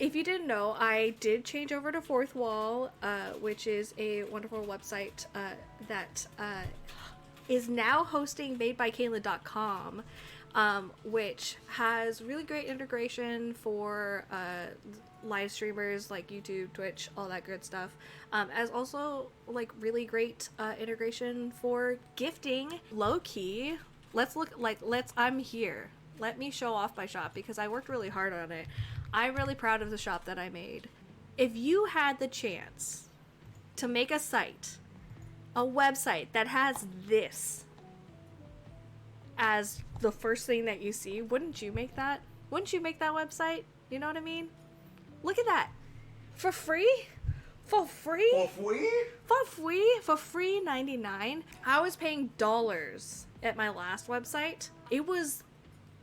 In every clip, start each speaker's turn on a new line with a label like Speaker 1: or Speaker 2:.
Speaker 1: If you didn't know, I did change over to Fourthwall, which is a wonderful website that is now hosting madebykaelyn.com, which has really great integration for live streamers like YouTube, Twitch, all that good stuff, as also like really great integration for gifting. Low-key, I'm here. Let me show off my shop because I worked really hard on it. I'm really proud of the shop that I made. If you had the chance to make a site, a website that has this as the first thing that you see, wouldn't you make that? Wouldn't you make that website? You know what I mean? Look at that. For free? For free?
Speaker 2: For free?
Speaker 1: For free? For free 99. I was paying dollars at my last website. It was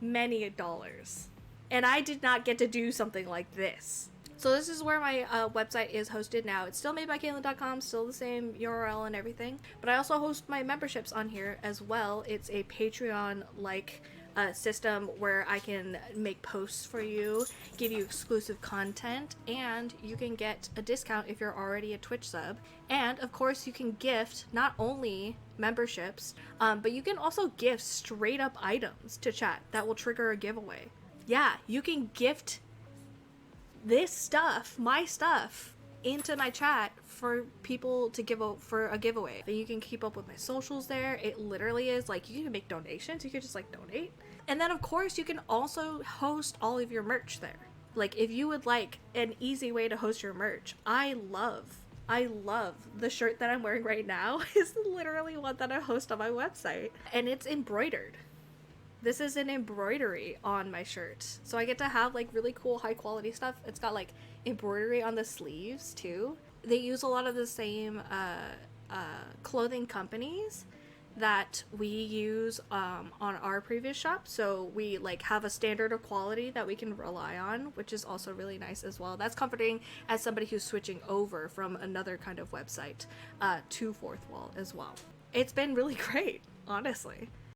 Speaker 1: many dollars. And I did not get to do something like this. So this is where my website is hosted now. It's still madebykaelyn.com, still the same URL and everything. But I also host my memberships on here as well. It's a Patreon-like system where I can make posts for you, give you exclusive content, and you can get a discount if you're already a Twitch sub. And of course you can gift not only memberships, but you can also gift straight up items to chat that will trigger a giveaway. Yeah, you can gift this stuff, my stuff, into my chat for people to give for a giveaway. You can keep up with my socials there. It literally is like you can make donations. You can just like donate. And then of course you can also host all of your merch there. Like if you would like an easy way to host your merch, I love the shirt that I'm wearing right now is literally one that I host on my website, and it's embroidered. This is an embroidery on my shirt. So I get to have like really cool high quality stuff. It's got like embroidery on the sleeves too. They use a lot of the same clothing companies that we use on our previous shop. So we like have a standard of quality that we can rely on, which is also really nice as well. That's comforting as somebody who's switching over from another kind of website to Fourthwall as well. It's been really great, honestly.